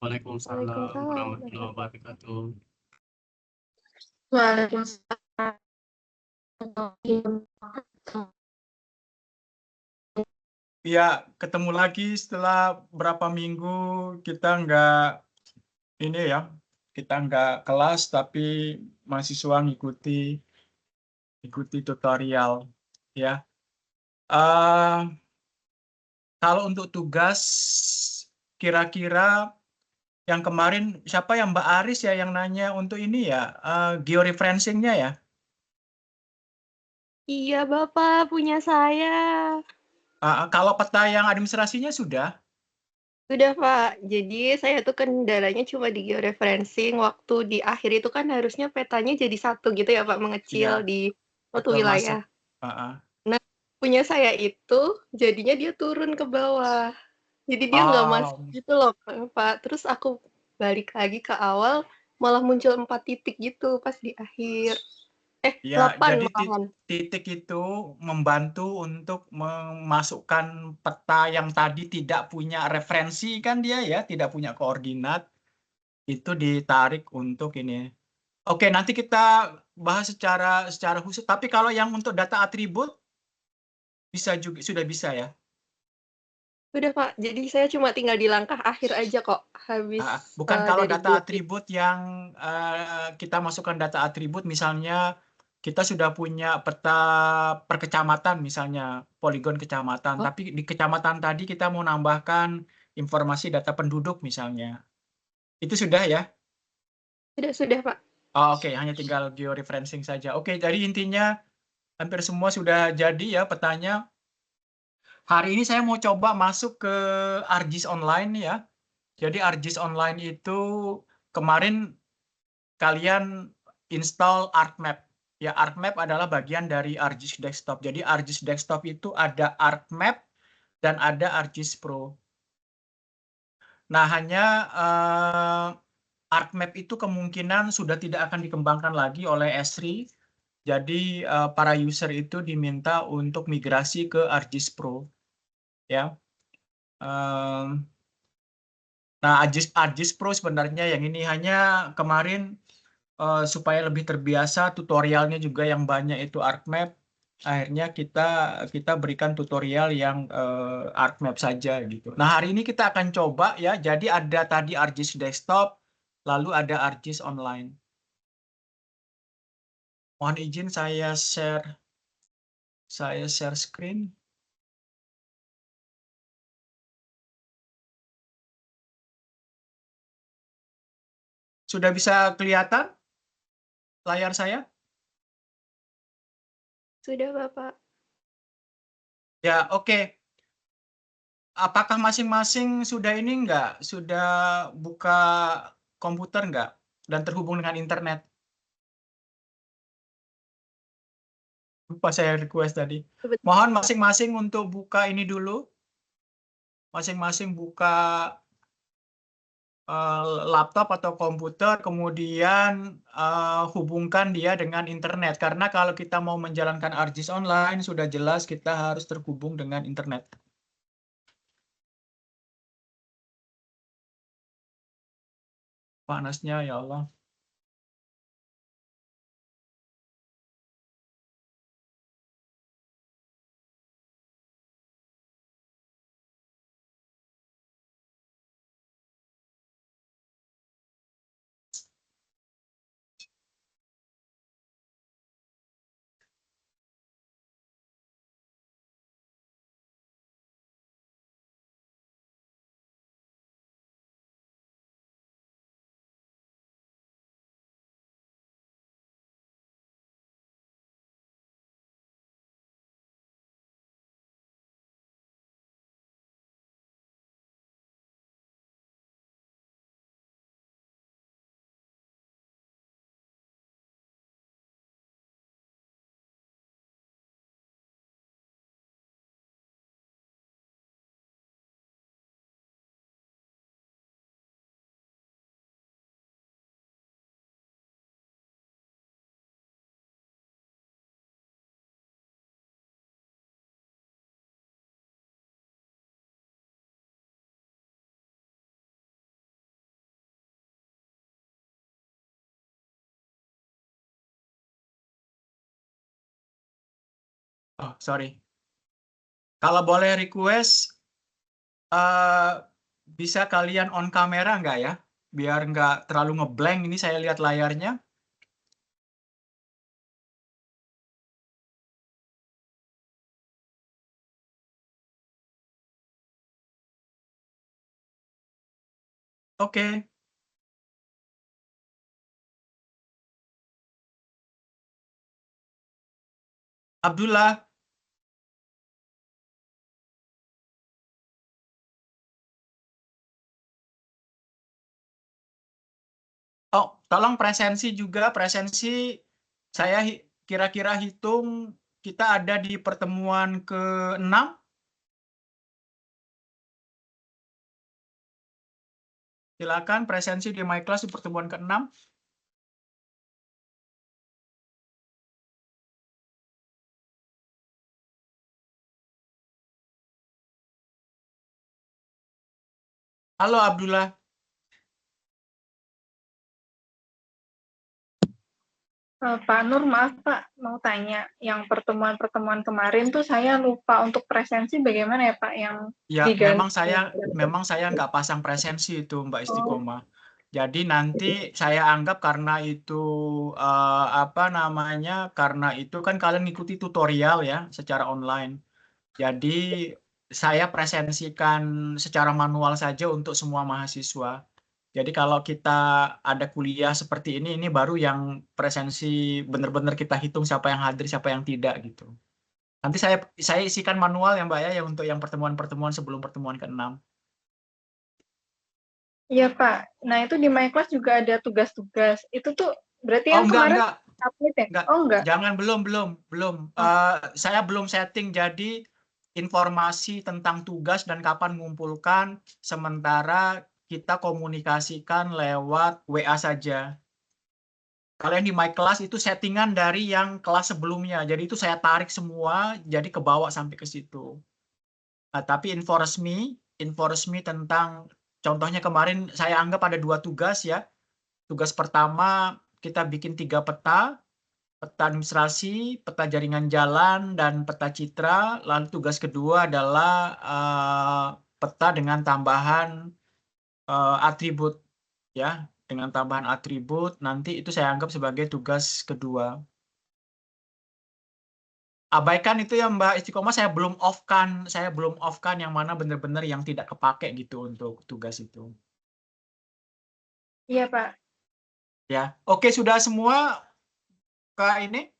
Waalaikumsalam Waalaikumsalam warahmatullahi wabarakatuh. Waalaikumsalam. Ya, ketemu lagi setelah berapa minggu kita nggak ini ya, kita nggak kelas tapi mahasiswa ikuti tutorial ya. Eh, Kalau untuk tugas kira-kira yang kemarin siapa yang Mbak Aris ya yang nanya untuk ini ya, georeferencing-nya ya? Iya, Bapak, punya saya. Kalau peta yang administrasinya sudah? Sudah, Pak. Jadi saya tuh kendalanya cuma di georeferencing. Waktu di akhir itu kan harusnya petanya jadi satu gitu ya, Pak, mengecil Iya, di suatu betul masuk. wilayah. Nah, punya saya itu jadinya dia turun ke bawah. Jadi dia nggak masuk Oh, gitu loh, Pak. Terus aku balik lagi ke awal, malah muncul 4 titik gitu pas di akhir. ya, 8 jadi malahan. titik itu membantu untuk memasukkan peta yang tadi tidak punya referensi kan dia ya, tidak punya koordinat, itu ditarik untuk ini. Oke, nanti kita bahas secara khusus. Tapi kalau yang untuk data atribut bisa juga sudah bisa ya. Udah, Pak. Jadi saya cuma tinggal di langkah akhir aja kok, habis Bukan kalau dari data build. atribut yang kita masukkan data atribut, misalnya kita sudah punya peta per kecamatan, misalnya poligon kecamatan, Oh, tapi di kecamatan tadi kita mau nambahkan informasi data penduduk misalnya. Itu sudah ya? sudah, Pak. Oh, oke, hanya tinggal georeferencing saja. Oke, jadi intinya hampir semua sudah jadi ya petanya. Hari ini saya mau coba masuk ke ArcGIS Online ya. Jadi ArcGIS Online itu kemarin kalian install ArcMap. Ya, ArcMap adalah bagian dari ArcGIS Desktop. Jadi ArcGIS Desktop itu ada ArcMap dan ada ArcGIS Pro. Nah, hanya ArcMap itu kemungkinan sudah tidak akan dikembangkan lagi oleh Esri. Jadi para user itu diminta untuk migrasi ke ArcGIS Pro. Ya. Nah, ArcGIS Pro sebenarnya yang ini hanya kemarin supaya lebih terbiasa tutorialnya juga yang banyak itu ArcMap. Akhirnya kita berikan tutorial yang ArcMap saja gitu. Nah, hari ini kita akan coba ya. Jadi ada tadi ArcGIS Desktop, lalu ada ArcGIS Online. Mohon izin saya share screen. Sudah bisa kelihatan layar saya? Sudah, Bapak. Ya, oke. Apakah masing-masing sudah ini enggak? Sudah buka komputer enggak? Dan terhubung dengan internet? Lupa saya request tadi. Sebentar, Mohon Pak. masing-masing untuk buka ini dulu. Masing-masing buka laptop atau komputer, kemudian hubungkan dia dengan internet. Karena kalau kita mau menjalankan ArcGIS Online, sudah jelas kita harus terhubung dengan internet. Panasnya ya Allah. Oh, sorry. Kalau boleh request, bisa kalian on kamera nggak ya? Biar nggak terlalu ngeblank ini saya lihat layarnya. Oke. Abdullah. Oh, tolong presensi juga. Presensi saya kira-kira hitung kita ada di pertemuan ke-6. Silakan presensi di My Class di pertemuan ke-6. Halo Abdullah. Pak Nur, maaf Pak, mau tanya, yang pertemuan-pertemuan kemarin tuh saya lupa untuk presensi bagaimana ya Pak, yang Ya, diganti? memang saya nggak pasang presensi itu Mbak Oh, Istiqomah. Jadi nanti saya anggap karena itu apa namanya? Karena itu kan kalian ngikuti tutorial ya secara online. Jadi saya presensikan secara manual saja untuk semua mahasiswa. Jadi kalau kita ada kuliah seperti ini baru yang presensi benar-benar kita hitung siapa yang hadir, siapa yang tidak gitu. Nanti saya isikan manual ya Mbak ya, yang untuk yang pertemuan-pertemuan sebelum pertemuan ke-6. iya Pak. Nah itu di My Class juga ada tugas-tugas. Itu tuh berarti Oh yang kemarin enggak, upload ya? enggak. Oh enggak. Jangan, belum. Oh, Saya belum setting jadi informasi tentang tugas dan kapan mengumpulkan, sementara kita komunikasikan lewat WA saja. Kalian di My Class itu settingan dari yang kelas sebelumnya. Jadi itu saya tarik semua, jadi ke bawah sampai ke situ. Nah, tapi info resmi tentang, contohnya kemarin saya anggap ada 2 tugas ya. Tugas pertama kita bikin 3 peta, peta administrasi, peta jaringan jalan, dan peta citra. Lalu tugas kedua adalah peta dengan tambahan atribut ya, dengan tambahan atribut. Nanti itu saya anggap sebagai tugas kedua. Abaikan itu ya Mbak Istiqomah, saya belum off-kan yang mana benar-benar yang tidak kepake gitu untuk tugas itu. iya Pak. Ya, oke, sudah semua Kak ini?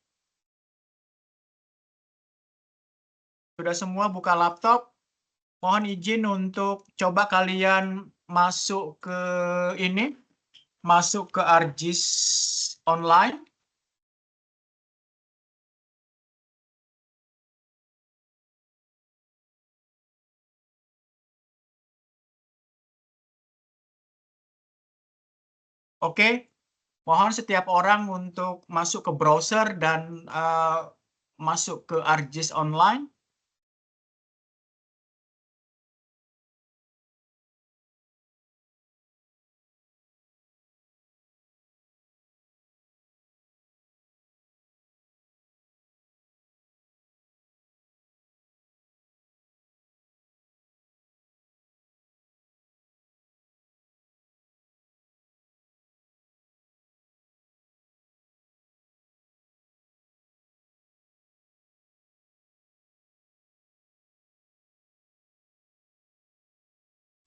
Sudah semua buka laptop? Mohon izin untuk coba kalian masuk ke ini, masuk ke ArcGIS online. Oke, mohon setiap orang untuk masuk ke browser dan masuk ke ArcGIS online.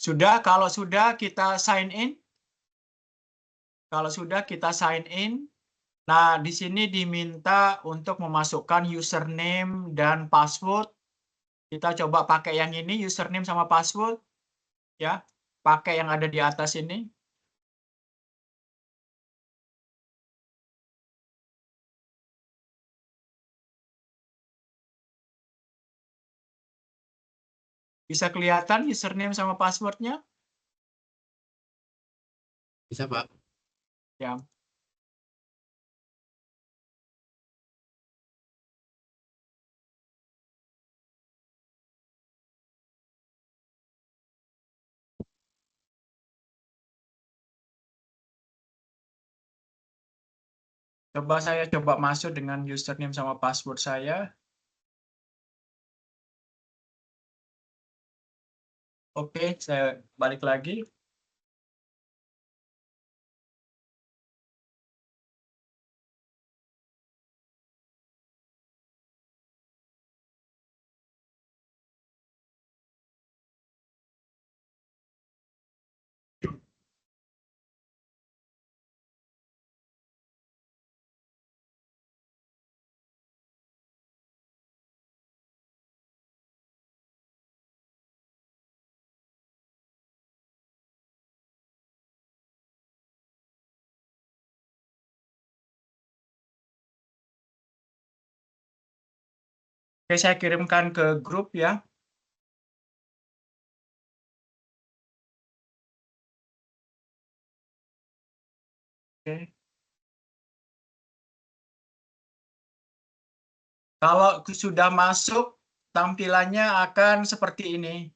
Sudah, kalau sudah kita sign in. Kalau sudah kita sign in. Nah, di sini diminta untuk memasukkan username dan password. Kita coba pakai yang ini, username sama password. Ya, pakai yang ada di atas ini. Bisa kelihatan username sama passwordnya? Bisa, Pak. Ya. Saya coba masuk dengan username sama password saya. Oke, saya balik lagi. Oke, saya kirimkan ke grup ya. Oke. Kalau sudah masuk, tampilannya akan seperti ini.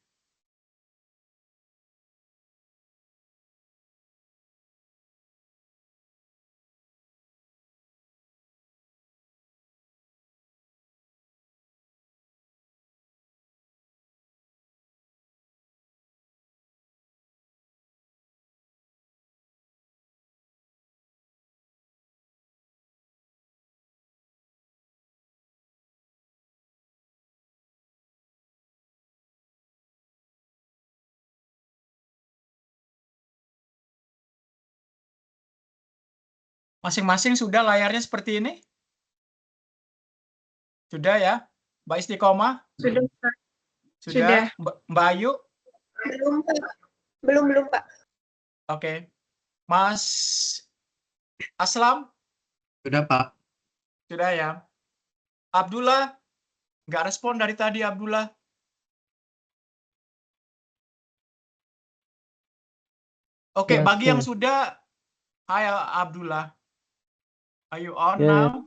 Masing-masing sudah layarnya seperti ini? Sudah ya? Mbak Istiqomah? Sudah, Pak. Sudah? Mbak Ayu? Belum, Pak. Belum, Pak. Oke. Mas Aslam? Sudah, Pak. Sudah ya? Abdullah? Nggak respon dari tadi, Abdullah. Oke, Yes, bagi yang sir. sudah, hai Abdullah. Are you on Yeah, now?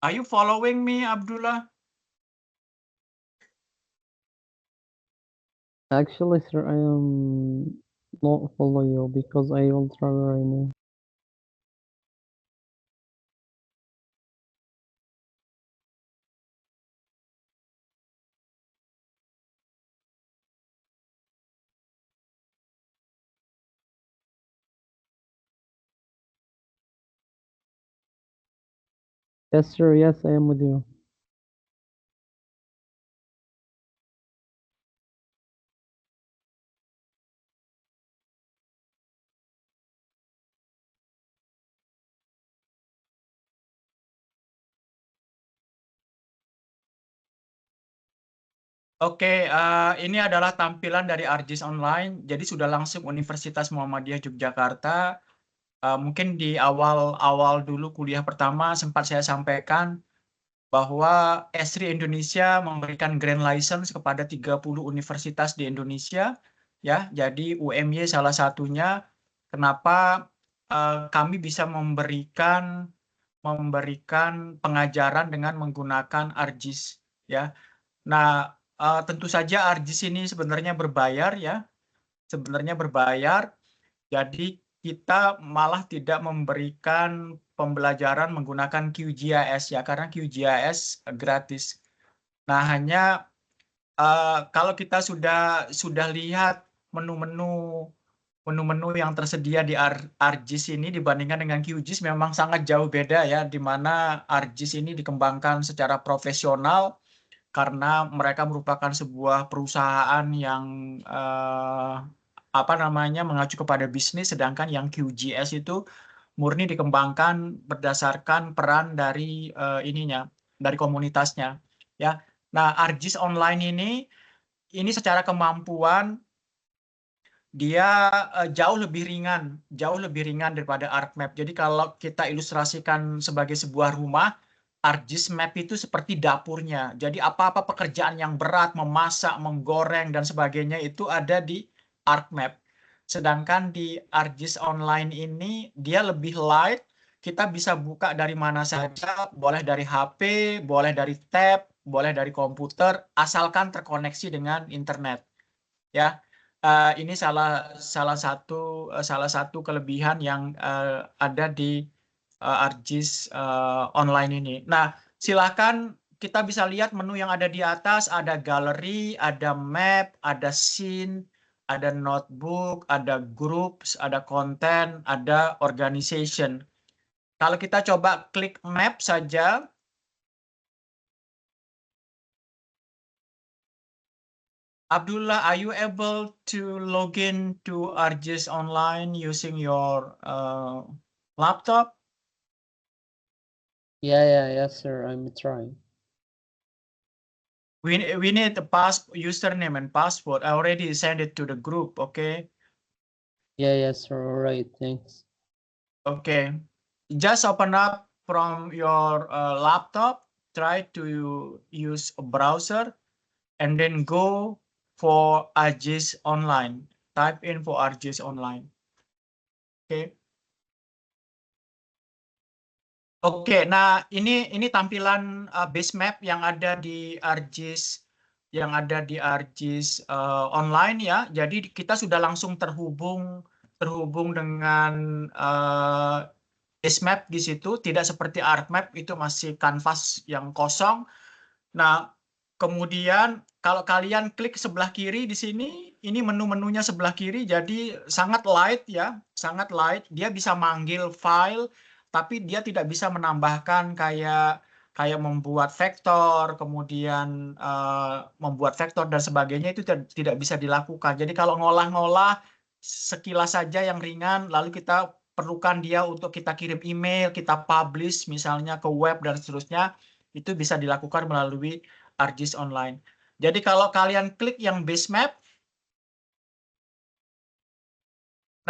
Are you following me, Abdullah? Actually, sir, I am not follow you because I will travel right now. Yes, sir. Yes, I am with you. Oke, ini adalah tampilan dari ARJIS Online. Jadi sudah langsung Universitas Muhammadiyah Yogyakarta. Mungkin di awal-awal dulu kuliah pertama sempat saya sampaikan bahwa Esri Indonesia memberikan grand license kepada 30 universitas di Indonesia. Ya, jadi UMY salah satunya. Kenapa kami bisa memberikan pengajaran dengan menggunakan ARJIS, ya. Nah, tentu saja ARJIS ini sebenarnya berbayar ya, sebenarnya berbayar. Jadi kita malah tidak memberikan pembelajaran menggunakan QGIS ya, karena QGIS gratis. Nah, hanya kalau kita sudah lihat menu-menu yang tersedia di ARJIS ini dibandingkan dengan QGIS memang sangat jauh beda ya, di mana ARJIS ini dikembangkan secara profesional karena mereka merupakan sebuah perusahaan yang mengacu kepada bisnis, sedangkan yang QGS itu murni dikembangkan berdasarkan peran dari dari komunitasnya, ya. Nah, ARJIS Online ini secara kemampuan dia jauh lebih ringan daripada ArcMap. Jadi kalau kita ilustrasikan sebagai sebuah rumah, ARJIS Map itu seperti dapurnya. Jadi apa-apa pekerjaan yang berat, memasak, menggoreng, dan sebagainya itu ada di ArcMap. Sedangkan di ARJIS Online ini, dia lebih light. Kita bisa buka dari mana saja, boleh dari HP, boleh dari tab, boleh dari komputer, asalkan terkoneksi dengan internet. Ya, ini salah satu kelebihan yang ada di ArcGIS online ini. Nah, silakan kita bisa lihat menu yang ada di atas, ada gallery, ada map, ada scene, ada notebook, ada groups, ada konten, ada organization. Kalau kita coba klik map saja, Abdullah, are you able to log in to ArcGIS online using your laptop? Yes, sir. I'm trying. We need the username and password. I already sent it to the group, okay? Yes, sir. All right. Thanks. Okay. Just open up from your laptop, try to use a browser, and then go for ArcGIS Online. Type in for ArcGIS Online. Okay. Oke, nah ini tampilan base map yang ada di ArcGIS online ya. Jadi kita sudah langsung terhubung dengan base map di situ, tidak seperti ArcMap itu masih kanvas yang kosong. Nah, kemudian kalau kalian klik sebelah kiri di sini, ini menu-menunya sebelah kiri, jadi sangat light ya, sangat light. Dia bisa manggil file, tapi dia tidak bisa menambahkan kayak membuat vektor, kemudian membuat vektor dan sebagainya itu tidak bisa dilakukan. Jadi kalau ngolah-ngolah sekilas saja yang ringan, lalu kita perlukan dia untuk kita kirim email, kita publish misalnya ke web dan seterusnya, itu bisa dilakukan melalui ArcGIS Online. Jadi kalau kalian klik yang base map,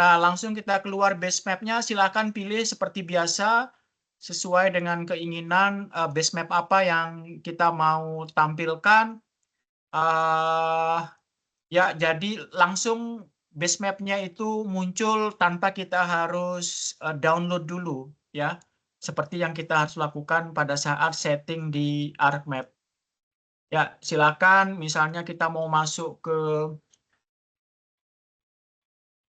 nah langsung kita keluar base map-nya, silakan pilih seperti biasa sesuai dengan keinginan base map apa yang kita mau tampilkan. Ya, jadi langsung base map-nya itu muncul tanpa kita harus download dulu ya. Seperti yang kita harus lakukan pada saat setting di ArcMap. Ya, silakan misalnya kita mau masuk ke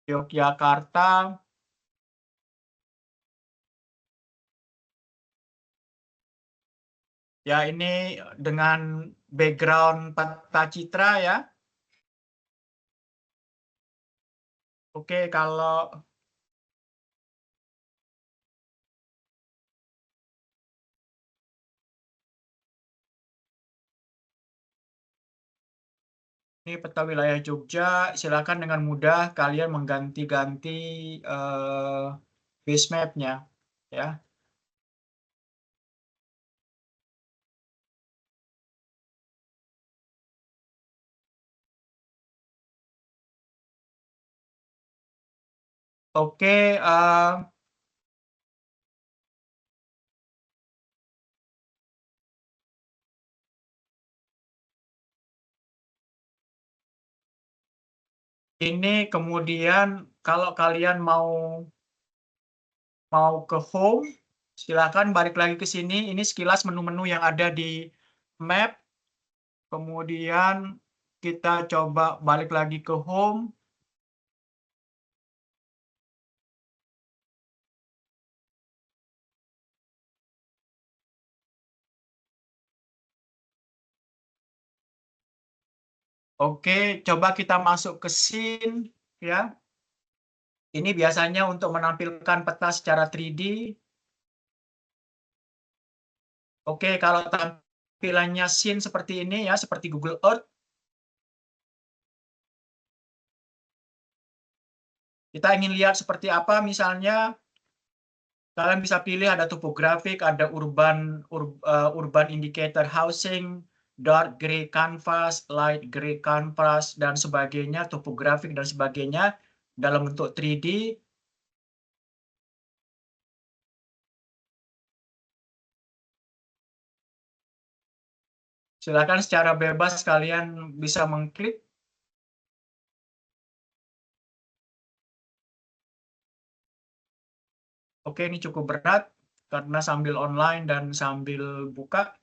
Yogyakarta. Ya, ini dengan background peta citra ya. Oke, kalau ini peta wilayah Jogja, silakan dengan mudah kalian mengganti-ganti base map-nya ya. Oke, ini kemudian kalau kalian mau ke home, silakan balik lagi ke sini. Ini sekilas menu-menu yang ada di map. Kemudian kita coba balik lagi ke home. Oke, coba kita masuk ke scene ya. Ini biasanya untuk menampilkan peta secara 3D. Oke, kalau tampilannya scene seperti ini ya, seperti Google Earth. Kita ingin lihat seperti apa misalnya. Kalian bisa pilih ada topografik, ada urban indicator housing, dark gray canvas, light gray canvas, dan sebagainya, topografik dan sebagainya dalam bentuk 3D. Silakan secara bebas kalian bisa mengklik. Oke, ini cukup berat karena sambil online dan sambil buka.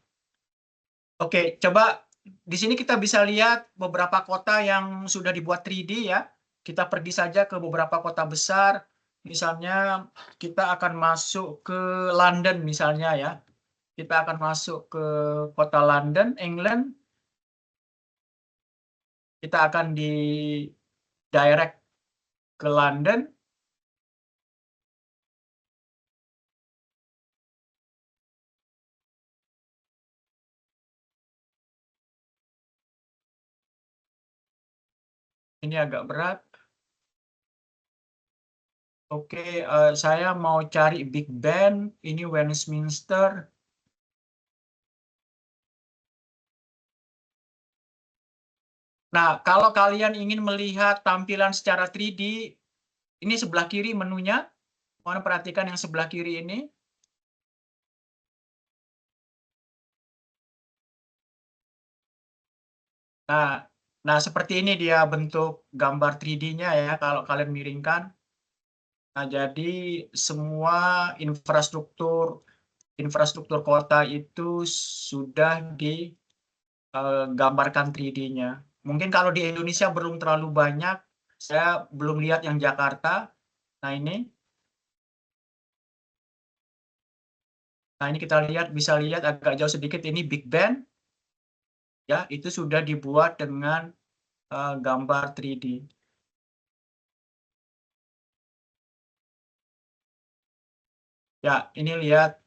Oke, coba di sini kita bisa lihat beberapa kota yang sudah dibuat 3D ya. Kita pergi saja ke beberapa kota besar. misalnya kita akan masuk ke London misalnya ya. Kita akan masuk ke kota London, England. Kita akan direct ke London. Ini agak berat. Oke, saya mau cari Big Ben. Ini Westminster. Nah, kalau kalian ingin melihat tampilan secara 3D, ini sebelah kiri menunya. Mohon perhatikan yang sebelah kiri ini. Nah, seperti ini dia bentuk gambar 3D-nya ya kalau kalian miringkan. Nah, jadi semua infrastruktur kota itu sudah digambarkan 3D-nya. Mungkin kalau di Indonesia belum terlalu banyak, saya belum lihat yang Jakarta. Nah, ini kita bisa lihat agak jauh sedikit, ini Big Ben. Ya, itu sudah dibuat dengan gambar 3D. Ya, ini lihat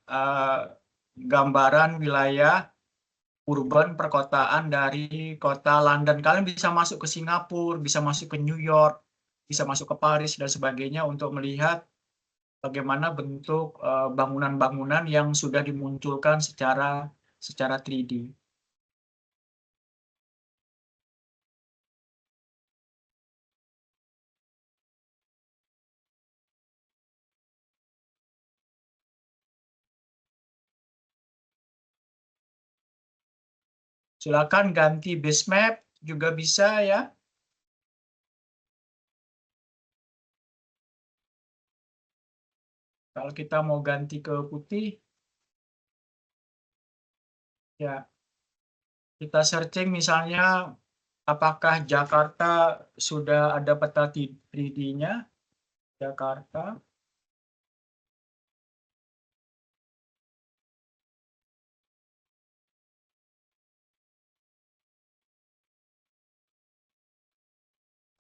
gambaran wilayah urban perkotaan dari kota London. Kalian bisa masuk ke Singapura, bisa masuk ke New York, bisa masuk ke Paris dan sebagainya untuk melihat bagaimana bentuk bangunan-bangunan yang sudah dimunculkan secara 3D. Silakan ganti base map juga bisa ya. Kalau kita mau ganti ke putih, ya kita searching misalnya apakah Jakarta sudah ada peta 3D-nya. Jakarta.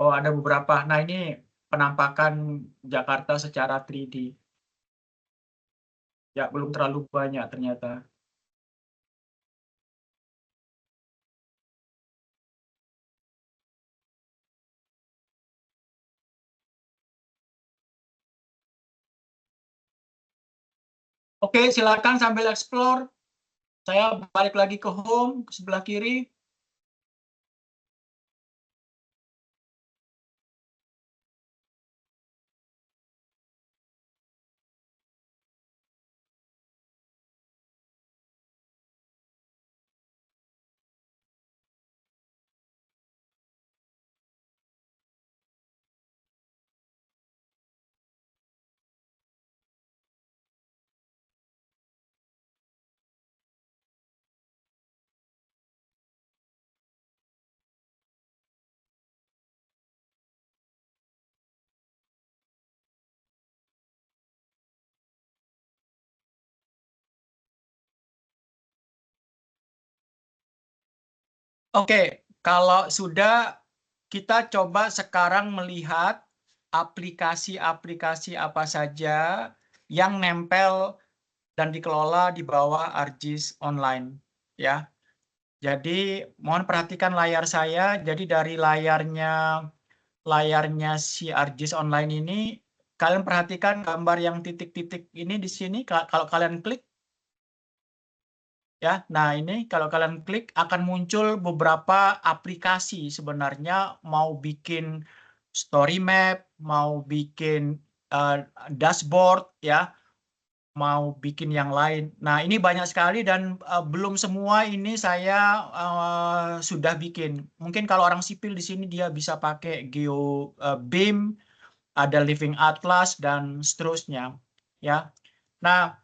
Oh, ada beberapa. Nah, ini penampakan Jakarta secara 3D. Ya, belum terlalu banyak ternyata. Oke, silakan sambil explore. Saya balik lagi ke home, ke sebelah kiri. Oke, kalau sudah, kita coba sekarang melihat aplikasi-aplikasi apa saja yang nempel dan dikelola di bawah ArcGIS Online. Ya, jadi mohon perhatikan layar saya. Jadi dari layarnya si ArcGIS Online ini, kalian perhatikan gambar yang titik-titik ini di sini. Kalau kalian klik, ya, nah ini kalau kalian klik akan muncul beberapa aplikasi sebenarnya, mau bikin story map, mau bikin dashboard, ya, mau bikin yang lain. Nah, ini banyak sekali dan belum semua ini saya sudah bikin. Mungkin kalau orang sipil di sini dia bisa pakai GeoBeam, ada Living Atlas dan seterusnya, ya. Nah,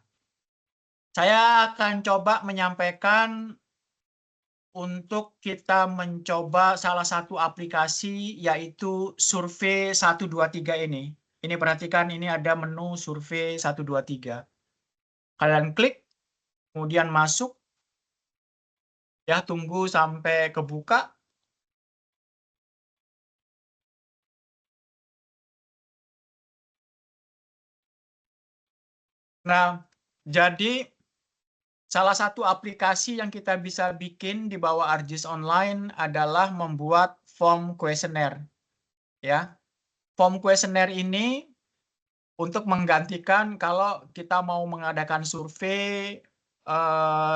saya akan coba menyampaikan untuk kita mencoba salah satu aplikasi, yaitu Survei 123 ini, Ini perhatikan, ini ada menu survei 1, 2, 3. Kalian klik, kemudian masuk, ya tunggu sampai kebuka. Nah, jadi salah satu aplikasi yang kita bisa bikin di bawah ArcGIS Online adalah membuat form kuesioner. Ya, form kuesioner ini untuk menggantikan kalau kita mau mengadakan survei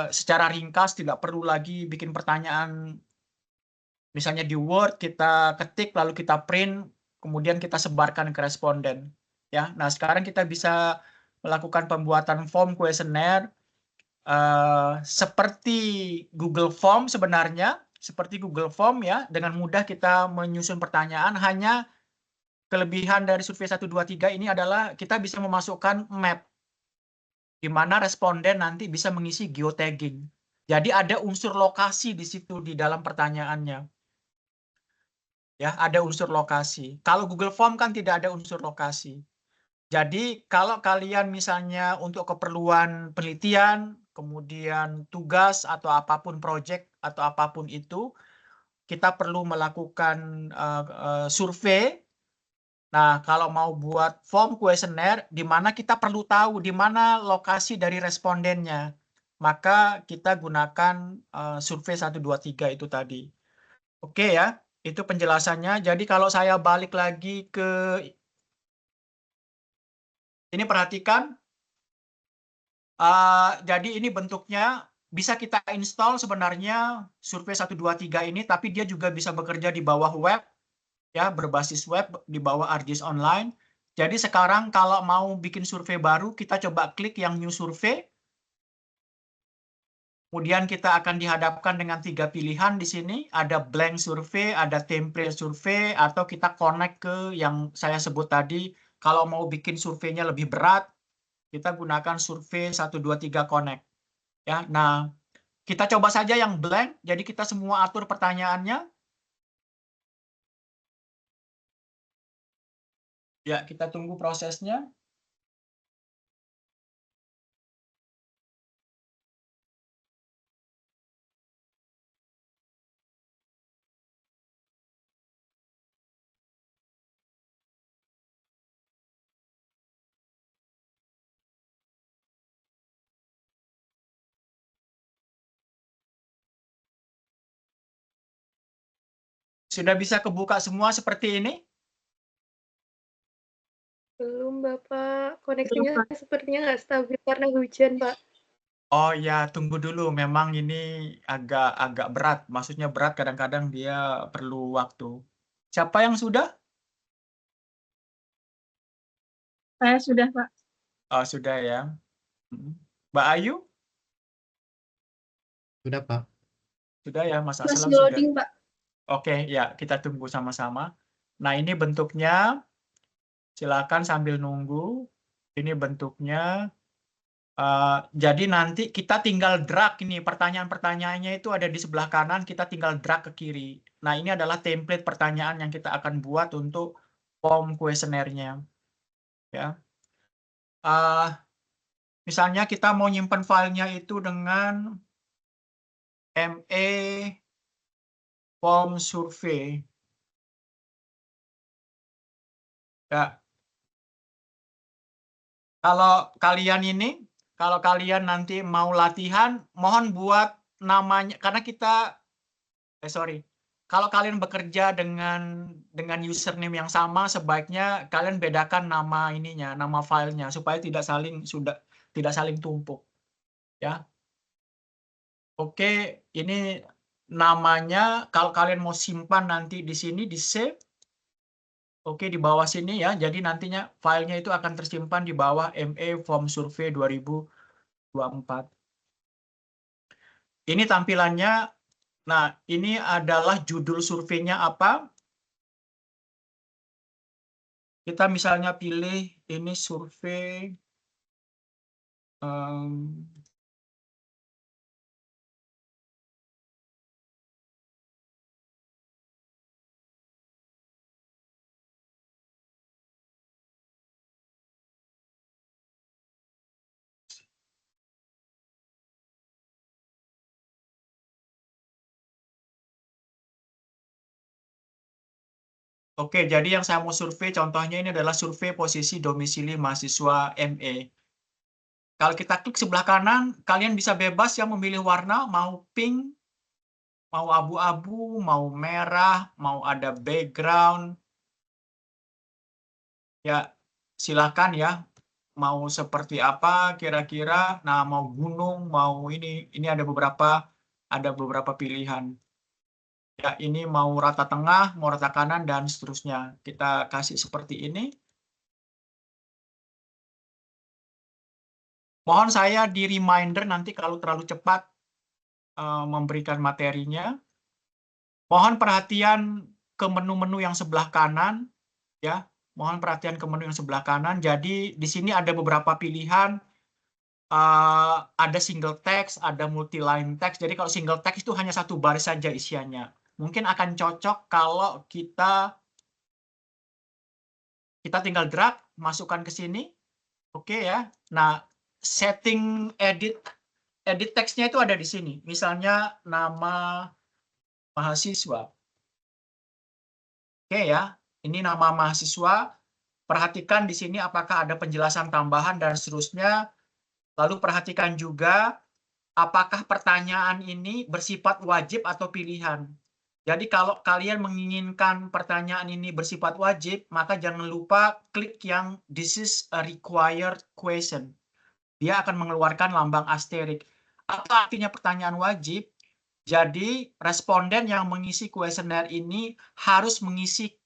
secara ringkas, tidak perlu lagi bikin pertanyaan. Misalnya di Word kita ketik lalu kita print, kemudian kita sebarkan ke responden. Ya, nah sekarang kita bisa melakukan pembuatan form kuesioner seperti Google Form sebenarnya, seperti Google Form ya, dengan mudah kita menyusun pertanyaan. Hanya kelebihan dari survei 1, 2, 3 ini adalah kita bisa memasukkan map, di mana responden nanti bisa mengisi geotagging. Jadi ada unsur lokasi di situ di dalam pertanyaannya. Ya, ada unsur lokasi. Kalau Google Form kan tidak ada unsur lokasi. Jadi kalau kalian misalnya untuk keperluan penelitian, kemudian tugas atau apapun project atau apapun itu, kita perlu melakukan survei. Nah, kalau mau buat form kuesioner, di mana kita perlu tahu di mana lokasi dari respondennya, maka kita gunakan survei 1, 2, 3 itu tadi. Oke ya, itu penjelasannya. Jadi kalau saya balik lagi ke ini, perhatikan. Jadi ini bentuknya bisa kita install sebenarnya survei 1, 2, 3 ini, tapi dia juga bisa bekerja di bawah web, ya berbasis web di bawah ArcGIS Online. Jadi sekarang kalau mau bikin survei baru, kita coba klik yang new survey. Kemudian kita akan dihadapkan dengan 3 pilihan di sini. Ada blank survey, ada template survey, atau kita connect ke yang saya sebut tadi. Kalau mau bikin surveinya lebih berat, kita gunakan survei 1, 2, 3 connect. Ya, nah kita coba saja yang blank. Jadi kita semua atur pertanyaannya. Ya, kita tunggu prosesnya. Sudah bisa kebuka semua seperti ini? Belum, Bapak. Koneksinya sepertinya nggak stabil karena hujan, Pak. Oh ya, tunggu dulu. Memang ini agak berat. Maksudnya berat, kadang-kadang dia perlu waktu. Siapa yang sudah? Saya sudah, Pak. Oh, sudah ya. Mbak Ayu? Sudah, Pak. Sudah ya, Mas Masih Aslam sudah. loading, Pak. Oke, ya kita tunggu sama-sama. Nah, ini bentuknya. Silakan sambil nunggu. Ini bentuknya. Jadi nanti kita tinggal drag ini, pertanyaan-pertanyaannya itu ada di sebelah kanan, kita tinggal drag ke kiri. Nah, ini adalah template pertanyaan yang kita akan buat untuk form kuesionernya. Ya. Misalnya kita mau nyimpan filenya itu dengan ME form survey. Ya. Kalau kalian nanti mau latihan, mohon buat namanya, karena kalau kalian bekerja dengan username yang sama, sebaiknya kalian bedakan nama ininya, nama filenya, supaya tidak saling tumpuk. Ya. Oke, ini namanya. Kalau kalian mau simpan nanti di sini di save. Oke, di bawah sini ya. Jadi nantinya filenya itu akan tersimpan di bawah ME Form Survey 2024. Ini tampilannya. Nah, ini adalah judul surveinya apa. Kita misalnya pilih ini survei Oke, jadi yang saya mau survei contohnya ini adalah survei posisi domisili mahasiswa ME. Kalau kita klik sebelah kanan, kalian bisa bebas ya memilih warna, mau pink, mau abu-abu, mau merah, mau ada background. Ya, silakan ya. Mau seperti apa kira-kira. Nah, mau gunung, mau ini ada beberapa pilihan. Ya, ini mau rata tengah, mau rata kanan dan seterusnya. Kita kasih seperti ini. Mohon saya di reminder nanti kalau terlalu cepat memberikan materinya. Mohon perhatian ke menu-menu yang sebelah kanan, ya. Mohon perhatian ke menu yang sebelah kanan. Jadi di sini ada beberapa pilihan. Ada single text, ada multi line text. Jadi kalau single text itu hanya satu baris saja isiannya. Mungkin akan cocok kalau kita tinggal drag, masukkan ke sini. Oke ya. Nah, setting edit teksnya itu ada di sini. Misalnya nama mahasiswa. Oke ya. Ini nama mahasiswa. Perhatikan di sini apakah ada penjelasan tambahan dan seterusnya. Lalu perhatikan juga apakah pertanyaan ini bersifat wajib atau pilihan. Jadi kalau kalian menginginkan pertanyaan ini bersifat wajib, maka jangan lupa klik yang this is a required question. Dia akan mengeluarkan lambang asterik. Apa artinya pertanyaan wajib? Jadi responden yang mengisi kuesioner ini harus mengisi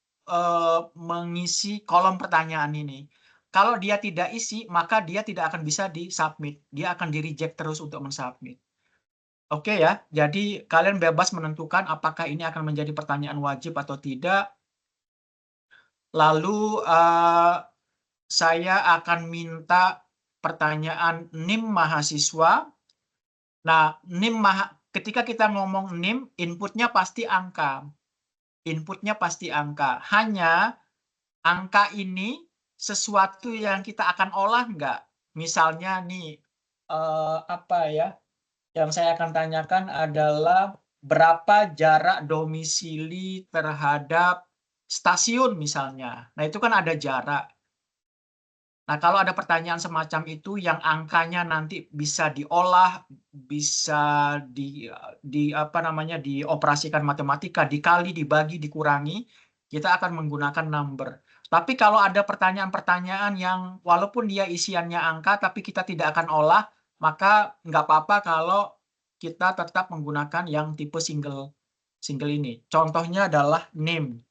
kolom pertanyaan ini. Kalau dia tidak isi, maka dia tidak akan bisa di-submit. Dia akan di-reject terus untuk men-submit. Oke ya, jadi kalian bebas menentukan apakah ini akan menjadi pertanyaan wajib atau tidak. Lalu saya akan minta pertanyaan NIM mahasiswa. Nah, ketika kita ngomong NIM, inputnya pasti angka. Inputnya pasti angka. Hanya angka ini sesuatu yang kita akan olah nggak? Misalnya nih, apa ya? Yang saya akan tanyakan adalah berapa jarak domisili terhadap stasiun misalnya. Nah, itu kan ada jarak. Nah, kalau ada pertanyaan semacam itu yang angkanya nanti bisa diolah, bisa dioperasikan matematika, dikali, dibagi, dikurangi, kita akan menggunakan number. Tapi kalau ada pertanyaan-pertanyaan yang walaupun dia isiannya angka, tapi kita tidak akan olah, maka nggak apa-apa kalau kita tetap menggunakan yang tipe single ini. Contohnya adalah name.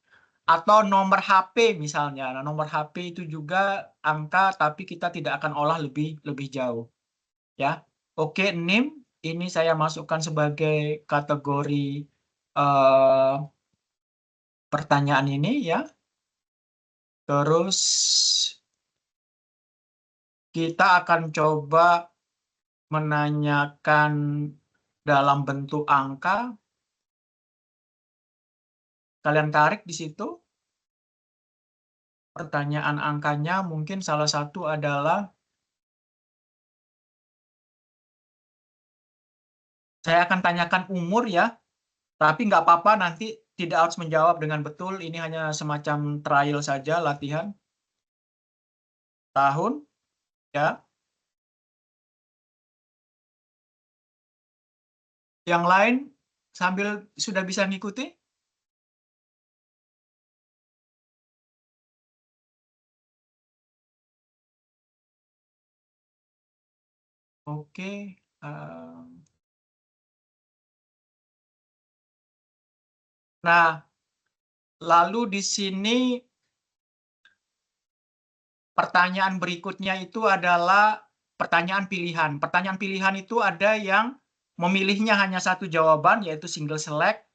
Atau nomor HP misalnya. Nah, nomor HP itu juga angka, tapi kita tidak akan olah lebih jauh. Ya, oke, name ini saya masukkan sebagai kategori pertanyaan ini ya. Terus kita akan coba menanyakan dalam bentuk angka. Kalian tarik di situ. Pertanyaan angkanya mungkin salah satu adalah saya akan tanyakan umur ya, tapi nggak apa-apa nanti tidak harus menjawab dengan betul. Ini hanya semacam trial saja, latihan. Tahun, ya. Yang lain sambil sudah bisa ngikuti? Oke. Nah, lalu di sini pertanyaan berikutnya itu adalah pertanyaan pilihan. Pertanyaan pilihan itu ada yang memilihnya hanya satu jawaban, yaitu single select.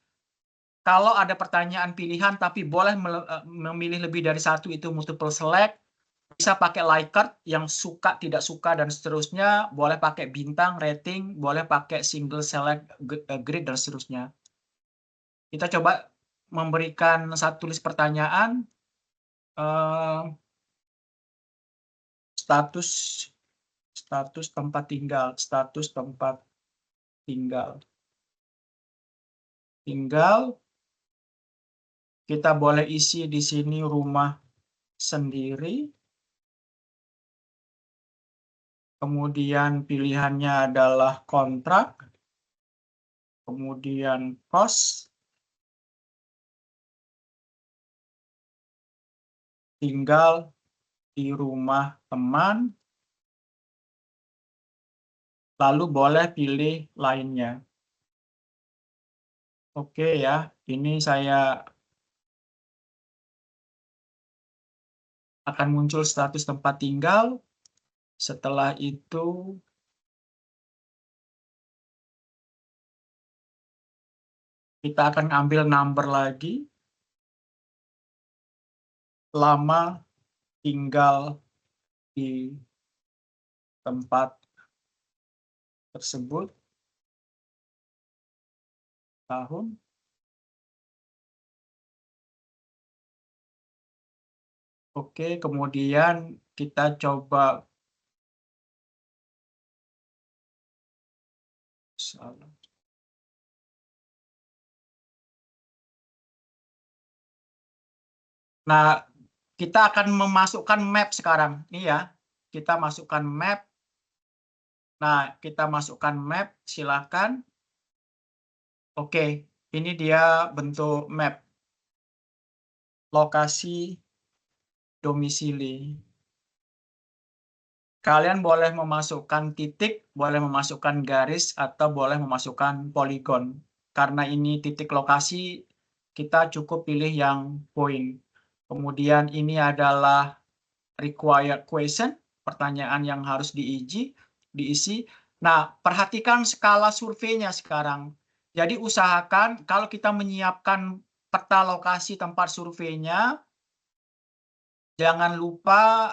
Kalau ada pertanyaan pilihan tapi boleh memilih lebih dari satu, itu multiple select. Bisa pakai Likert yang suka, tidak suka, dan seterusnya. Boleh pakai bintang, rating, boleh pakai single select, grid, dan seterusnya. Kita coba memberikan satu tulis pertanyaan. Status tempat tinggal. Status tempat tinggal. Kita boleh isi di sini rumah sendiri. Kemudian pilihannya adalah kontrak. Kemudian kos. Tinggal di rumah teman. Lalu boleh pilih lainnya. Oke ya, ini saya akan muncul status tempat tinggal. Setelah itu kita akan ambil number lagi. Lama tinggal di tempat tersebut. Tahun. Oke, kemudian kita coba salah. Nah, kita akan memasukkan map sekarang. Ini ya, kita masukkan map. Nah, kita masukkan map, silakan. Oke, ini dia bentuk map. Lokasi domisili. Kalian boleh memasukkan titik, boleh memasukkan garis, atau boleh memasukkan poligon. Karena ini titik lokasi, kita cukup pilih yang point. Kemudian ini adalah required question, pertanyaan yang harus diisi. Nah, perhatikan skala surveinya sekarang. Jadi usahakan kalau kita menyiapkan peta lokasi tempat surveinya, jangan lupa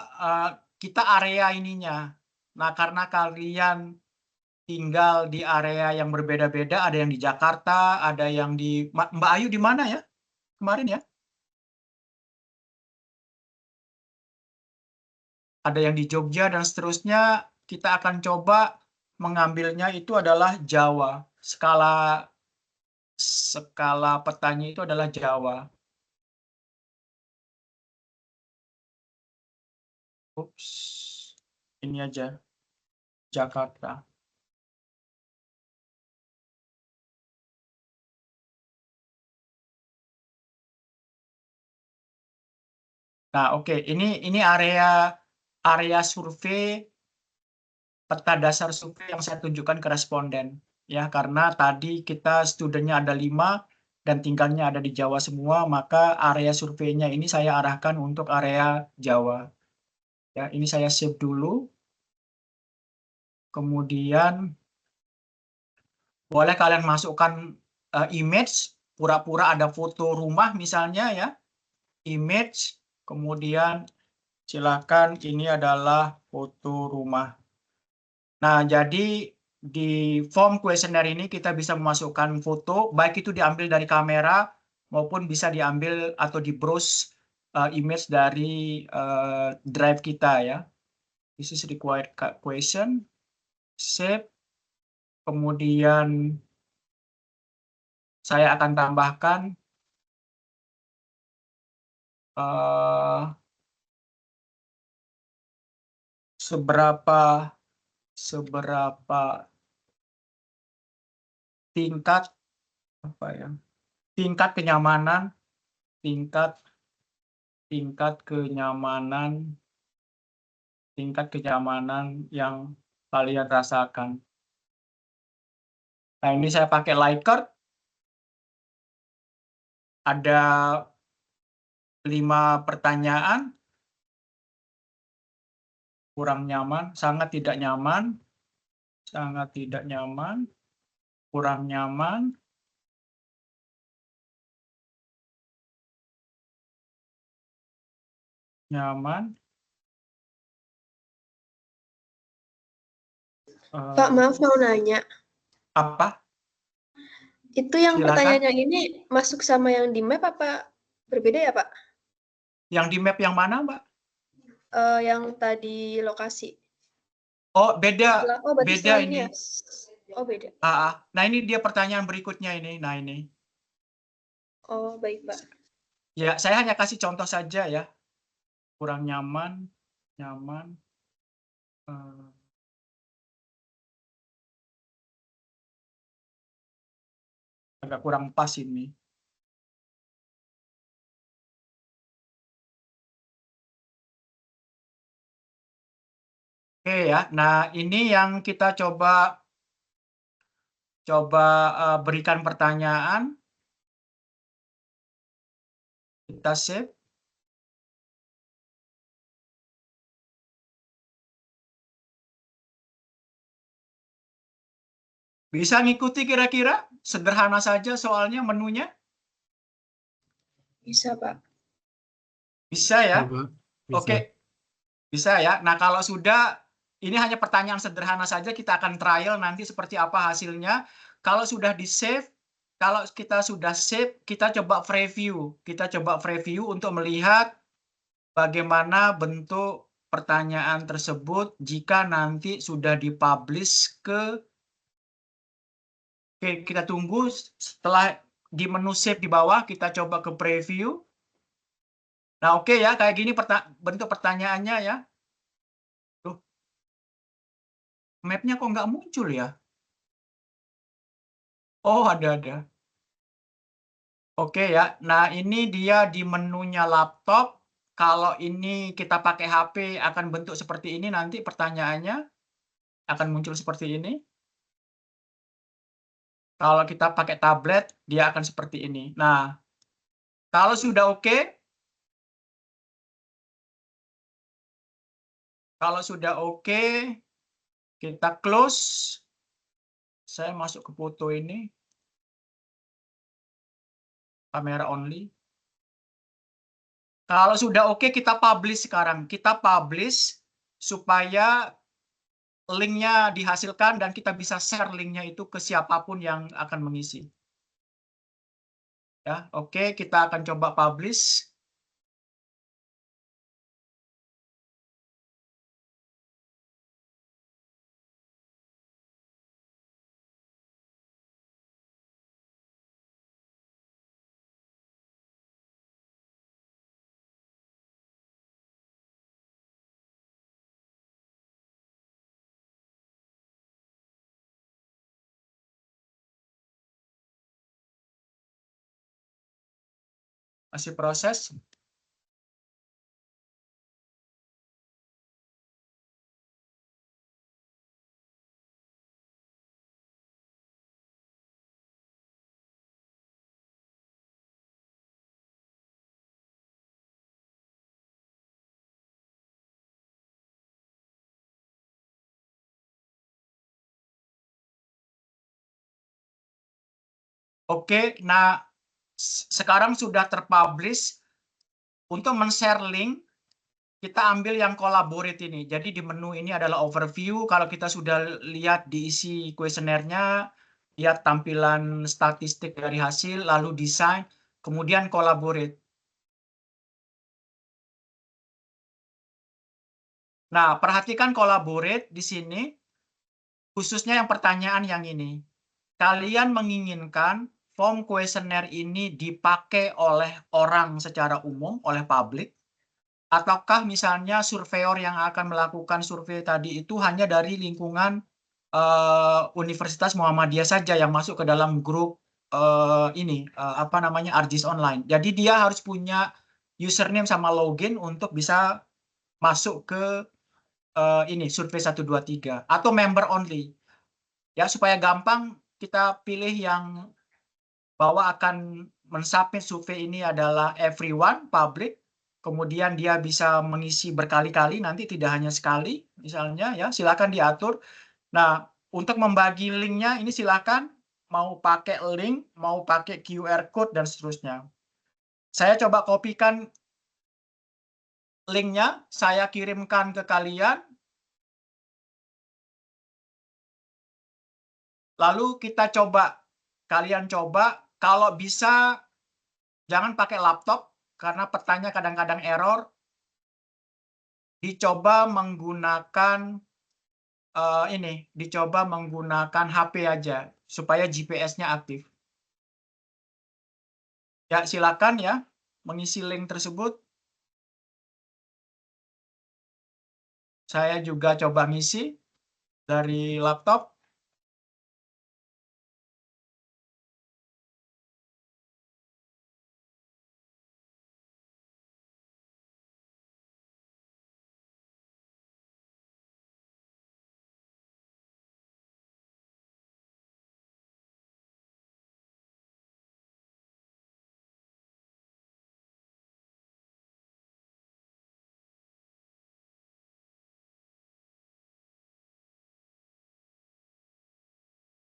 kita area ininya. Nah, karena kalian tinggal di area yang berbeda-beda, ada yang di Jakarta, ada yang di Mbak Ayu di mana ya? Kemarin ya? Ada yang di Jogja dan seterusnya. Kita akan coba mengambilnya itu adalah Jawa. Skala petanya itu adalah Jawa. Ups, ini aja Jakarta. Nah, oke, ini area survei, peta dasar survei yang saya tunjukkan ke responden. Ya, karena tadi kita studennya ada 5 dan tinggalnya ada di Jawa semua, maka area surveinya ini saya arahkan untuk area Jawa. Ya, ini saya save dulu. Kemudian boleh kalian masukkan image, pura-pura ada foto rumah misalnya ya. Image, kemudian silakan ini adalah foto rumah. Nah, jadi di form kuesioner ini kita bisa memasukkan foto, baik itu diambil dari kamera maupun bisa diambil atau di-browse image dari drive kita ya. This is required question. Save. Kemudian saya akan tambahkan seberapa tingkat tingkat kenyamanan yang kalian rasakan. Nah, ini saya pakai Likert. Ada 5 pertanyaan. Kurang nyaman, sangat tidak nyaman, kurang nyaman, nyaman. Pak, maaf mau nanya. Apa? Itu yang Silakan. pertanyaan yang ini masuk sama yang di map apa berbeda ya, Pak? Yang di map yang mana, Mbak? Yang tadi lokasi. Oh, beda. Oh, berarti Beda ini ini. ya? Oh, beda. Nah, ini dia pertanyaan berikutnya ini. Nah, ini. Oh, baik, Pak. Ya, saya hanya kasih contoh saja ya. Kurang nyaman, nyaman. Agak kurang pas ini. Oke ya. Nah, ini yang kita coba berikan pertanyaan. Kita save. Bisa ngikuti kira-kira? Sederhana saja soalnya menunya. Bisa, Pak. Bisa ya? Coba. Bisa. Oke. Bisa ya. Nah, kalau sudah, ini hanya pertanyaan sederhana saja, kita akan trial nanti seperti apa hasilnya. Kalau sudah di-save, kalau kita sudah save, kita coba preview. Kita coba preview untuk melihat bagaimana bentuk pertanyaan tersebut jika nanti sudah dipublish ke. Oke, kita tunggu setelah di menu save di bawah, kita coba ke preview. Nah, oke ya, kayak gini bentuk pertanyaannya ya. Tuh, map-nya kok nggak muncul ya? Oh, ada. Oke ya. Nah, ini dia di menunya laptop. Kalau ini kita pakai HP akan bentuk seperti ini, nanti pertanyaannya akan muncul seperti ini. Kalau kita pakai tablet, dia akan seperti ini. Nah, kalau sudah oke, kita close. Saya masuk ke foto ini. Kamera only. Kalau sudah oke, kita publish sekarang. Kita publish supaya linknya dihasilkan dan kita bisa share linknya itu ke siapapun yang akan mengisi. Ya, oke, kita akan coba publish. Masih proses. Oke, nah sekarang sudah terpublish. Untuk men-share link, kita ambil yang collaborate ini. Jadi di menu ini adalah overview. Kalau kita sudah lihat diisi kuesionernya, lihat tampilan statistik dari hasil, lalu desain, kemudian collaborate. Nah, perhatikan collaborate di sini, khususnya yang pertanyaan yang ini. Kalian menginginkan form kuesioner ini dipakai oleh orang secara umum, oleh publik, ataukah misalnya surveyor yang akan melakukan survei tadi itu hanya dari lingkungan Universitas Muhammadiyah saja yang masuk ke dalam grup ARGIS online. Jadi dia harus punya username sama login untuk bisa masuk ke survei 123 atau member only. Ya, supaya gampang kita pilih yang bahwa akan mensubmit survei ini adalah everyone, public, kemudian dia bisa mengisi berkali-kali, nanti tidak hanya sekali, misalnya ya, silakan diatur. Nah, untuk membagi linknya ini silakan mau pakai link, mau pakai QR code dan seterusnya. Saya coba kopikan linknya, saya kirimkan ke kalian. Lalu kita coba, kalian coba, kalau bisa jangan pakai laptop karena petanya kadang-kadang error. Dicoba menggunakan dicoba menggunakan HP aja supaya GPS-nya aktif. Ya, silakan ya. mengisi link tersebut. Saya juga coba ngisi dari laptop.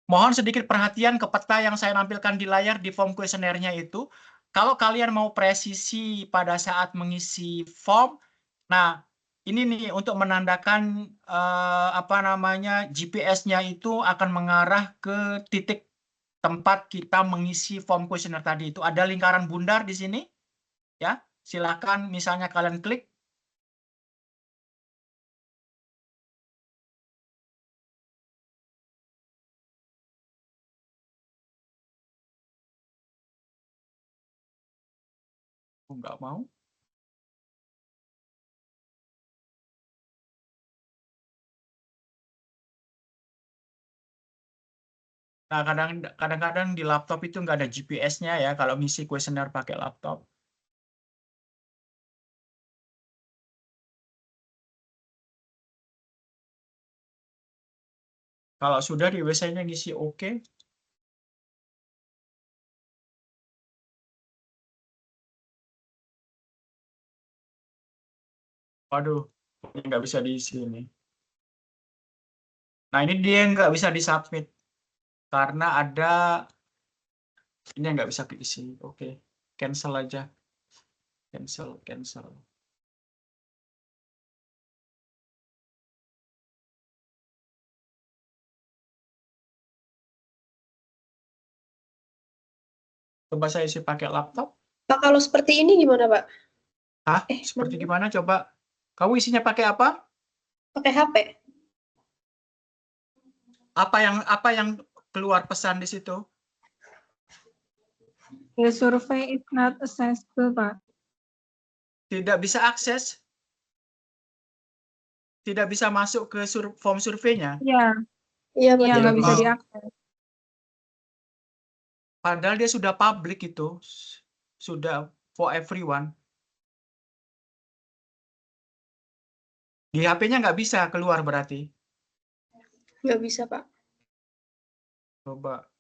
Mohon sedikit perhatian ke peta yang saya nampilkan di layar di form kuesionernya itu. Kalau kalian mau presisi pada saat mengisi form, nah ini nih untuk menandakan apa namanya GPS-nya itu akan mengarah ke titik tempat kita mengisi form kuesioner tadi itu. Ada lingkaran bundar di sini, ya. Silakan misalnya kalian klik. Nggak mau. Nah, kadang-kadang di laptop itu nggak ada GPS-nya ya kalau ngisi kuesioner pakai laptop. Kalau sudah di website-nya ngisi oke. Waduh, ini nggak bisa diisi ini. Nah, ini dia nggak bisa disubmit karena ada ini yang nggak bisa diisi. Oke, cancel aja. Cancel. Coba saya isi pakai laptop. Pak, kalau seperti ini gimana, Pak? Seperti gimana? Coba. Kamu isinya pakai apa? Pakai HP. Apa yang keluar pesan di situ? The survey is not accessible, Pak. Tidak bisa akses. Tidak bisa masuk ke form surveinya. Iya, Iya, Pak. iya Ya, nggak bisa kalau- diakses. Padahal dia sudah public itu. Sudah for everyone. Di HP-nya nggak bisa keluar berarti. Nggak bisa, Pak. Coba.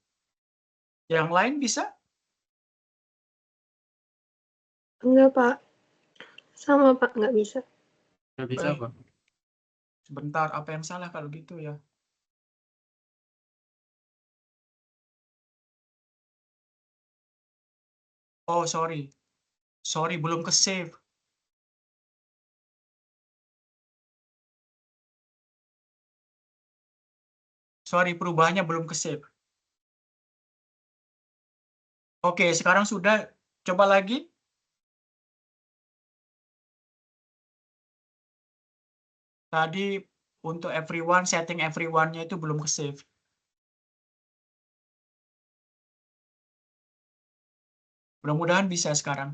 Yang lain bisa? Enggak, Pak. Sama, Pak, nggak bisa. Nggak bisa, Baik. Pak. Sebentar, apa yang salah kalau gitu ya? Oh, sorry. Sorry, belum ke save. Sorry, perubahannya belum ke save. Oke, sekarang sudah. Coba lagi. Tadi untuk everyone, setting everyone-nya itu belum ke save. Mudah-mudahan bisa sekarang.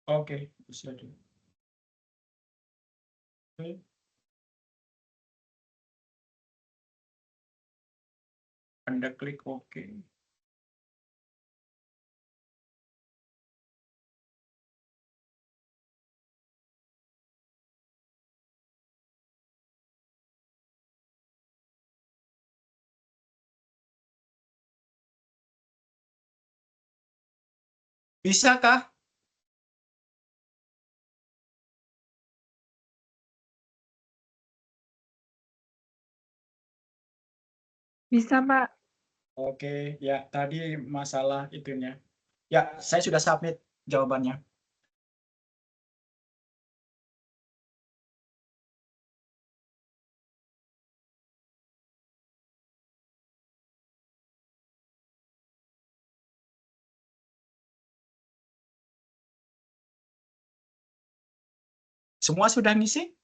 Oke, bisa dulu. Oke. Anda klik oke. Bisakah? Bisa, Pak. Oke, ya tadi masalah itunya. Ya, saya sudah submit jawabannya. Semua sudah ngisi?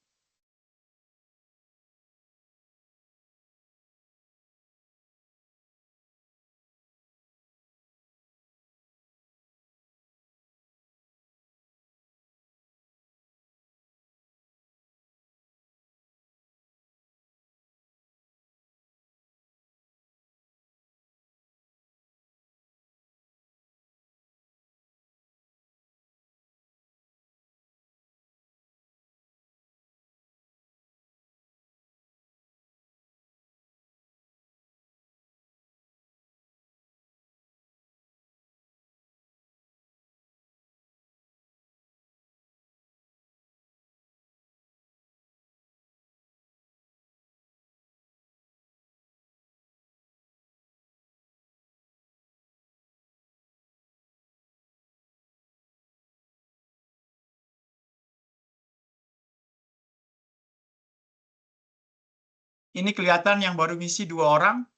Ini kelihatan yang baru ngisi 2 orang.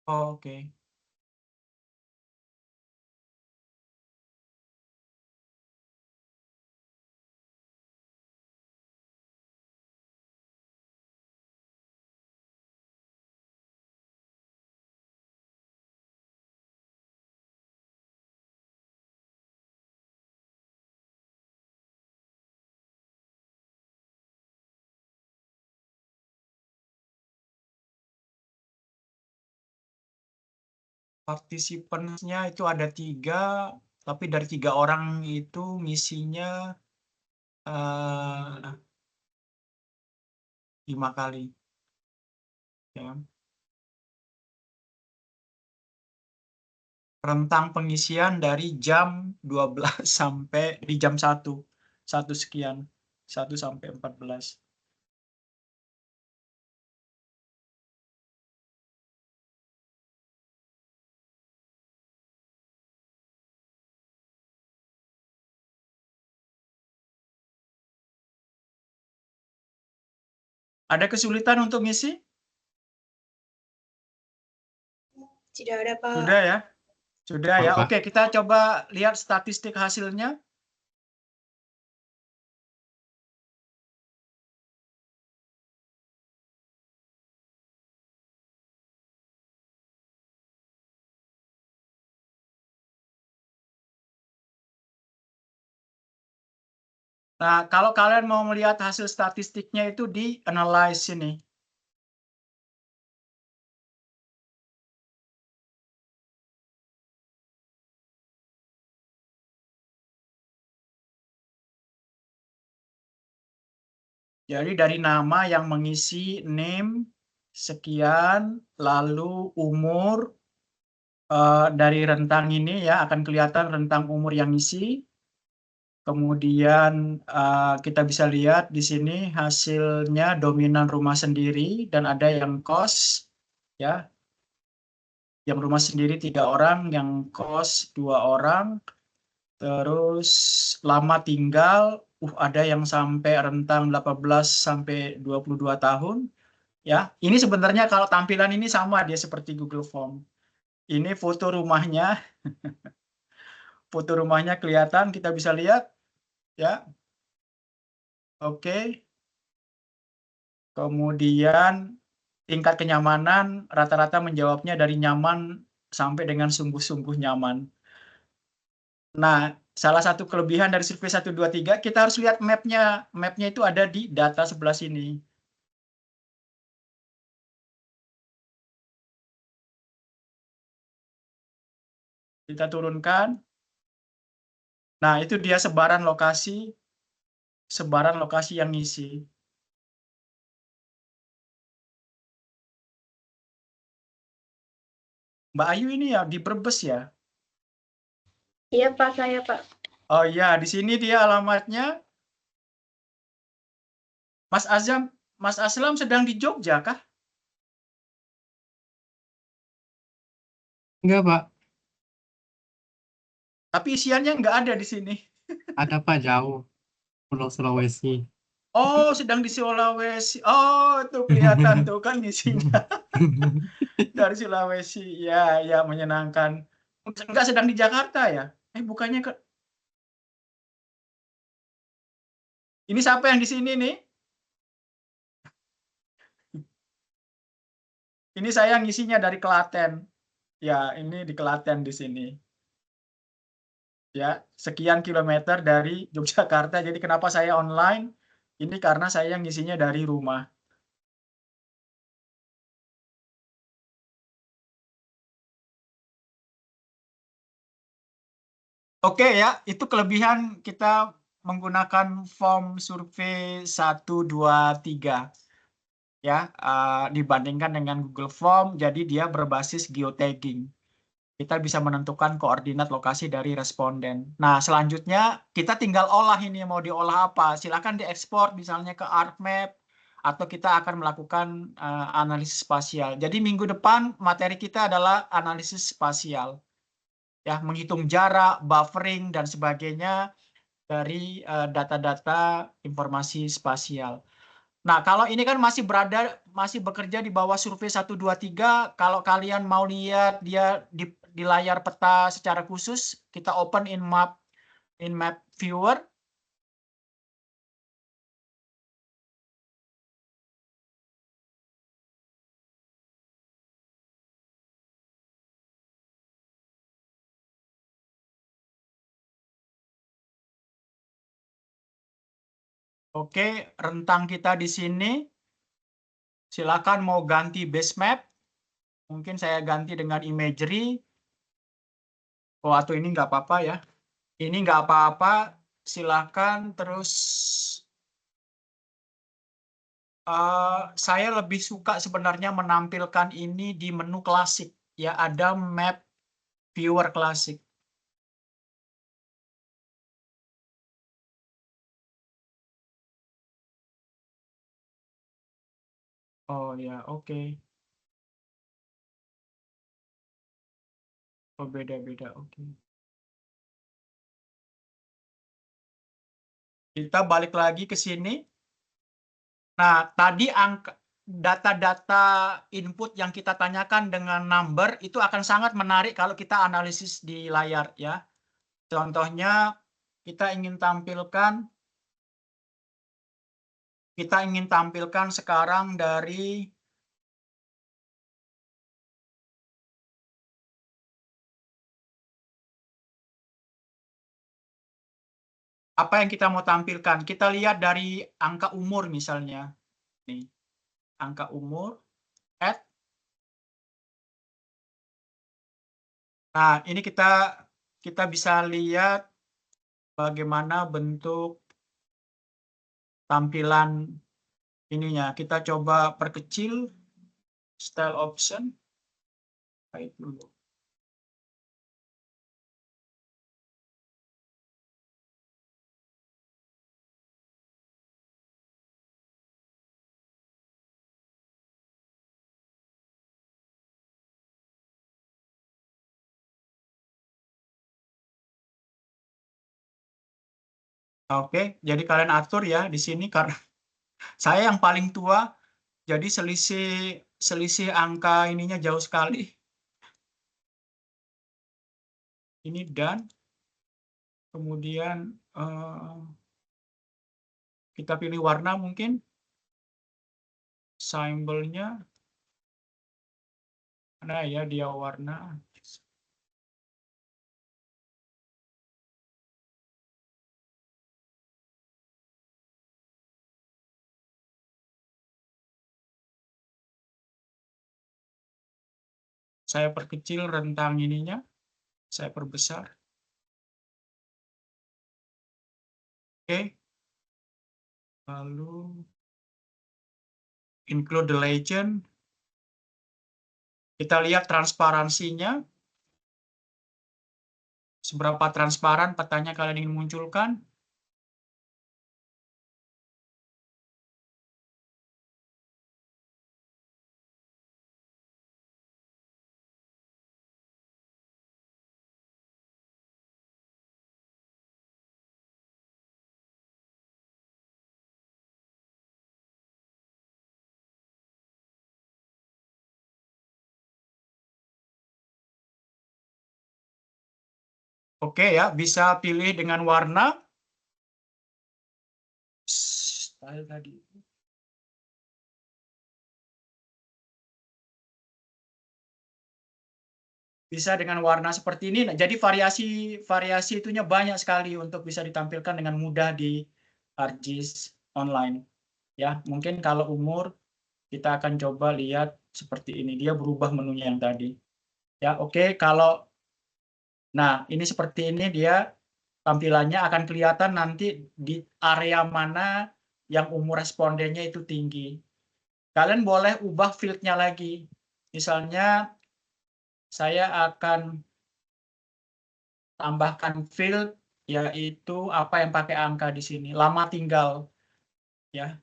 Oke. Partisipannya itu ada 3, tapi dari 3 orang itu ngisinya 5 kali. Ya. Rentang pengisian dari jam 12 sampai di jam 1. 1 sekian. 1 sampai 14. Ada kesulitan untuk ngisi? Tidak ada, Pak. Sudah ya? Sudah ya. Pak. Oke, kita coba lihat statistik hasilnya. Nah, kalau kalian mau melihat hasil statistiknya itu di analyze ini. Jadi dari nama yang mengisi name sekian, lalu umur dari rentang ini ya akan kelihatan rentang umur yang ngisi. Kemudian kita bisa lihat di sini hasilnya dominan rumah sendiri dan ada yang kos ya. Yang rumah sendiri 3 orang, yang kos 2 orang. Terus lama tinggal ada yang sampai rentang 18 sampai 22 tahun ya. Ini sebenarnya kalau tampilan ini sama dia seperti Google Form. Ini foto rumahnya. Foto rumahnya kelihatan, kita bisa lihat ya. Oke. Kemudian tingkat kenyamanan rata-rata menjawabnya dari nyaman sampai dengan sungguh-sungguh nyaman. Nah, salah satu kelebihan dari survei 123, kita harus lihat map-nya. Map-nya itu ada di data sebelah sini. Kita turunkan. Nah, itu dia sebaran lokasi yang ngisi. Mbak Ayu ini ya di Brebes ya? Iya, Pak, saya, Pak. Oh iya, di sini dia alamatnya. Mas Azam, Mas Aslam sedang di Jogja kah? Enggak, Pak. Tapi isiannya nggak ada di sini. Ada, Pak, jauh. Pulau Sulawesi. Oh, sedang di Sulawesi. Oh, tuh kelihatan tuh kan isinya dari Sulawesi. Ya, ya menyenangkan. Enggak sedang di Jakarta ya? Bukannya ke Ini siapa yang di sini nih? Ini saya ngisinya dari Klaten. Ya, ini di Klaten di sini. Ya, sekian kilometer dari Yogyakarta. Jadi kenapa saya online? Ini karena saya ngisinya dari rumah. Oke ya, itu kelebihan kita menggunakan form survei 1, 2, 3. Ya, dibandingkan dengan Google Form, jadi dia berbasis geotagging. Kita bisa menentukan koordinat lokasi dari responden. Nah, selanjutnya kita tinggal olah ini, mau diolah apa. Silakan diekspor misalnya ke ArcMap, atau kita akan melakukan analisis spasial. Jadi minggu depan materi kita adalah analisis spasial. Ya, menghitung jarak, buffering, dan sebagainya dari data-data informasi spasial. Nah, kalau ini kan masih bekerja di bawah survei 1, 2, 3. Kalau kalian mau lihat dia di layar peta secara khusus, kita open in map viewer. Oke, rentang kita di sini. Silakan mau ganti base map. Mungkin saya ganti dengan imagery. Oh, atau ini nggak apa-apa ya. Ini nggak apa-apa. Silakan terus. Saya lebih suka sebenarnya menampilkan ini di menu klasik. Ya, ada map viewer klasik. Oh ya, oke. Oh, beda-beda, oke. Kita balik lagi ke sini. Nah, tadi data-data input yang kita tanyakan dengan number itu akan sangat menarik kalau kita analisis di layar ya. Contohnya kita ingin tampilkan sekarang dari apa yang kita mau tampilkan. Kita lihat dari angka umur misalnya. Nih, angka umur, add. Nah, ini kita bisa lihat bagaimana bentuk tampilan ininya. Kita coba perkecil style option. Baik dulu. Oke, jadi kalian atur ya di sini karena saya yang paling tua, jadi selisih angka ininya jauh sekali. Ini dan kemudian kita pilih warna mungkin simbolnya mana ya dia warna. Saya perkecil rentang ininya, saya perbesar. Oke. Lalu include the legend. Kita lihat transparansinya. Seberapa transparan petanya kalian ingin munculkan. Oke ya, bisa pilih dengan warna. Style tadi. Bisa dengan warna seperti ini. Nah, jadi variasi itunya banyak sekali untuk bisa ditampilkan dengan mudah di ArcGIS online. Ya, mungkin kalau umur kita akan coba lihat seperti ini. Dia berubah menunya yang tadi. Ya, oke. Nah, ini seperti ini dia tampilannya akan kelihatan nanti di area mana yang umur respondennya itu tinggi. Kalian boleh ubah field-nya lagi. Misalnya saya akan tambahkan field yaitu apa yang pakai angka di sini, lama tinggal ya.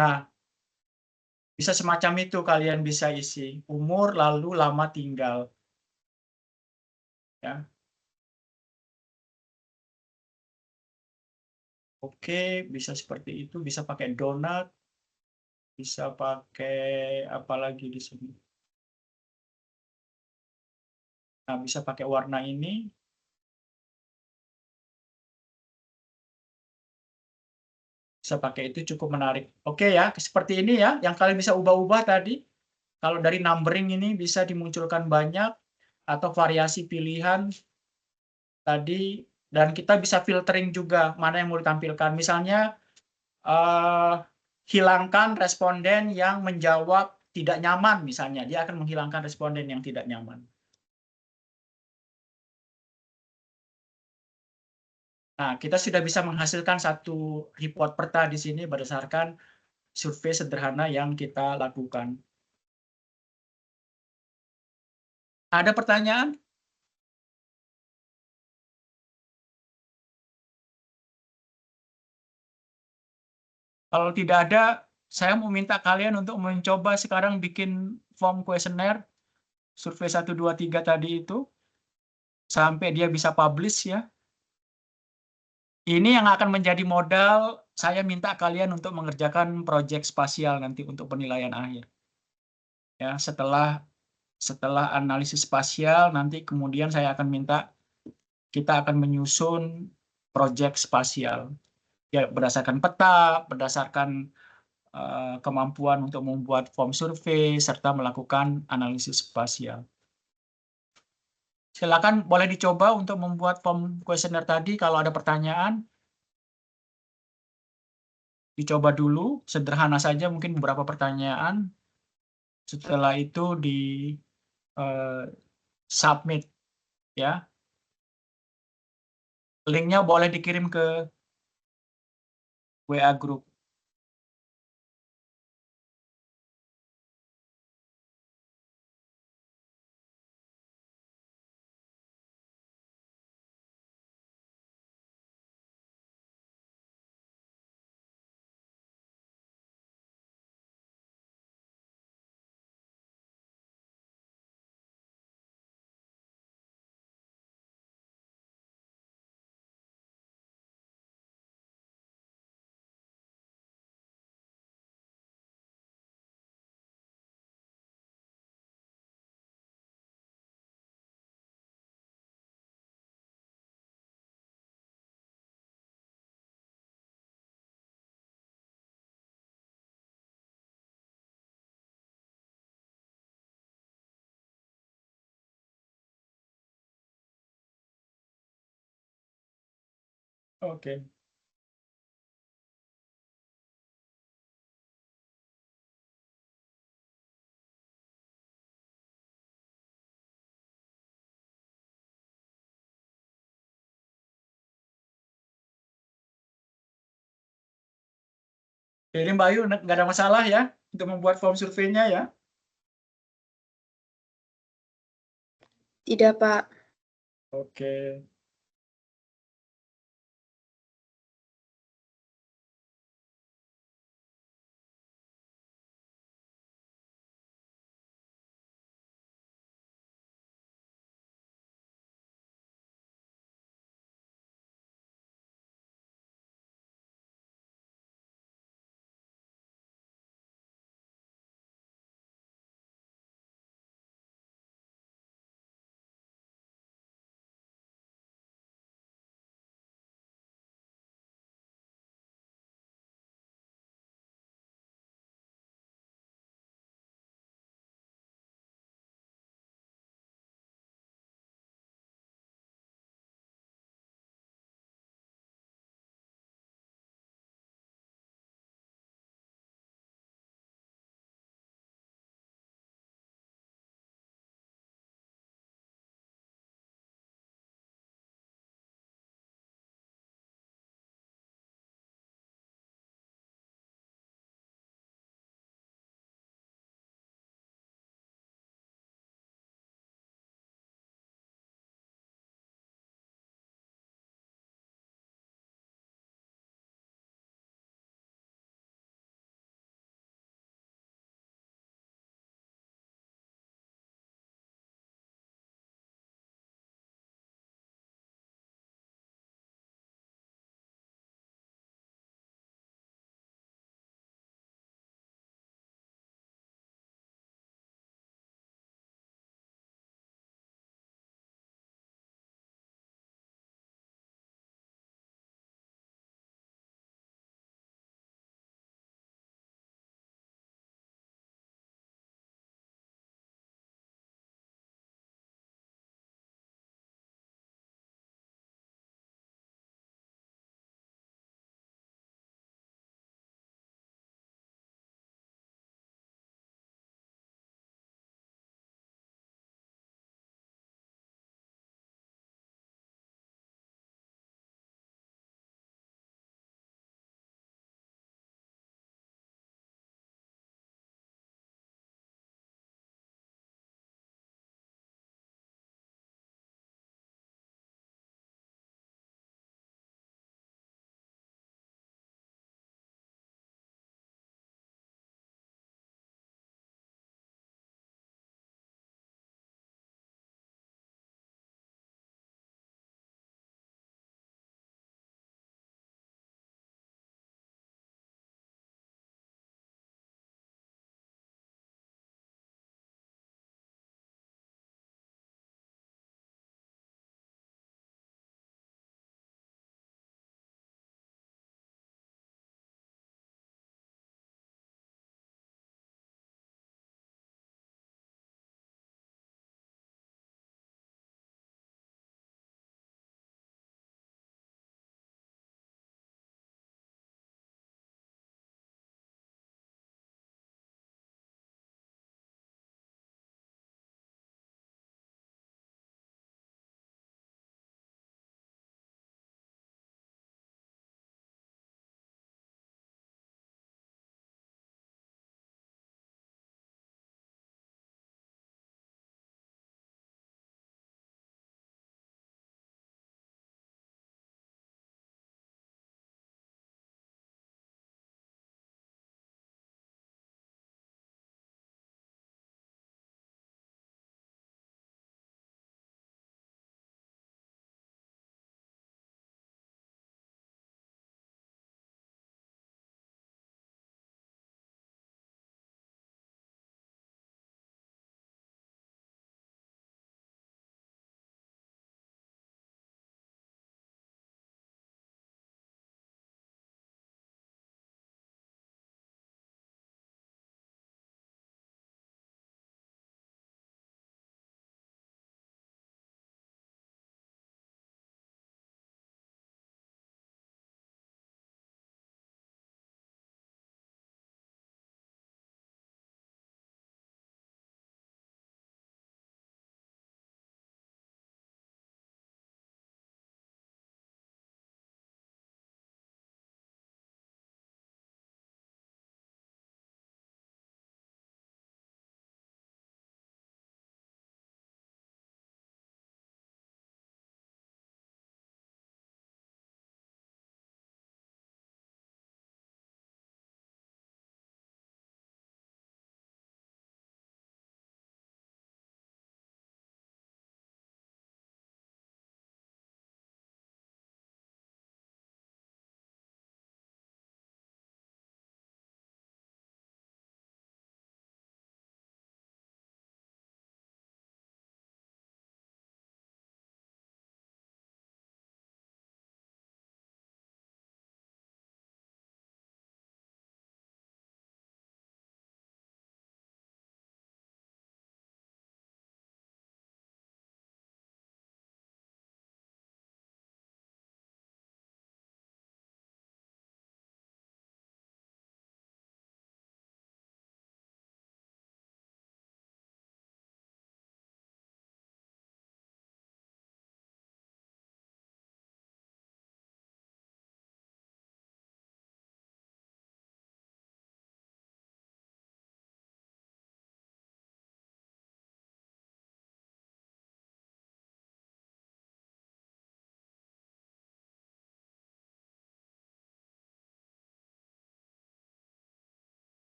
Nah, bisa semacam itu kalian bisa isi umur lalu lama tinggal ya. Oke, bisa seperti itu, bisa pakai donat, bisa pakai apa lagi di sini. Nah, bisa pakai warna ini. Bisa pakai itu cukup menarik. Oke ya, seperti ini ya, yang kalian bisa ubah-ubah tadi. Kalau dari numbering ini bisa dimunculkan banyak atau variasi pilihan tadi, dan kita bisa filtering juga mana yang mau ditampilkan. Misalnya hilangkan responden yang menjawab tidak nyaman, misalnya dia akan menghilangkan responden yang tidak nyaman. Nah, kita sudah bisa menghasilkan satu report peta di sini berdasarkan survei sederhana yang kita lakukan. Ada pertanyaan? Kalau tidak ada, saya mau minta kalian untuk mencoba sekarang bikin form kuesioner survei 1, 2, 3 tadi itu sampai dia bisa publish ya. Ini yang akan menjadi modal saya minta kalian untuk mengerjakan proyek spasial nanti untuk penilaian akhir. Ya, setelah analisis spasial nanti kemudian saya akan minta kita akan menyusun proyek spasial. Ya, berdasarkan peta, berdasarkan kemampuan untuk membuat form survei serta melakukan analisis spasial. Silakan boleh dicoba untuk membuat form kuesioner tadi. Kalau ada pertanyaan, dicoba dulu. Sederhana saja, mungkin beberapa pertanyaan. Setelah itu di submit, ya. Linknya boleh dikirim ke WA group. Oke. Jadi Mbak Ayu nggak ada masalah ya untuk membuat form surveinya ya? Tidak, Pak. Oke.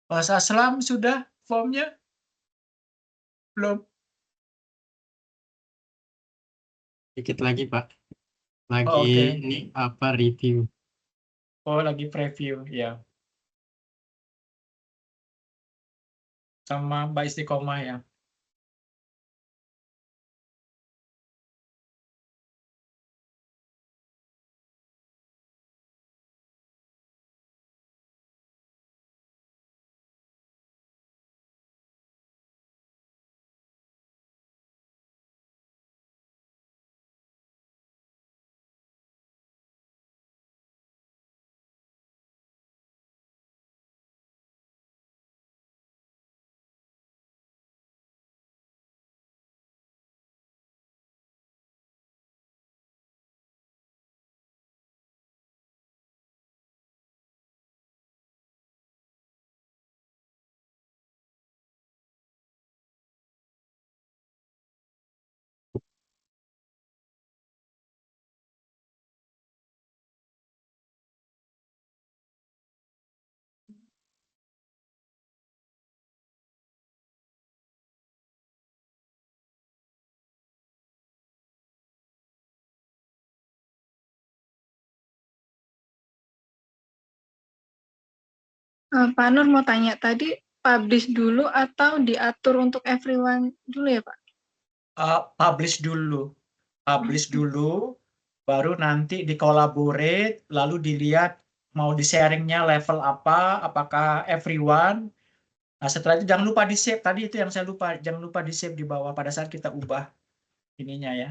Mas Aslam sudah formnya? Belum? Dikit lagi, Pak. Lagi Oh, oke. ini apa review. Oh, lagi preview, ya. Sama Mbak Istiqomah ya. Pak Nur mau tanya, tadi publish dulu atau diatur untuk everyone dulu ya, Pak? Publish dulu, baru nanti di-collaborate, lalu dilihat mau di-sharing-nya level apa, apakah everyone. Nah, setelah itu jangan lupa di-save, tadi itu yang saya lupa, jangan lupa di-save di bawah pada saat kita ubah ininya ya.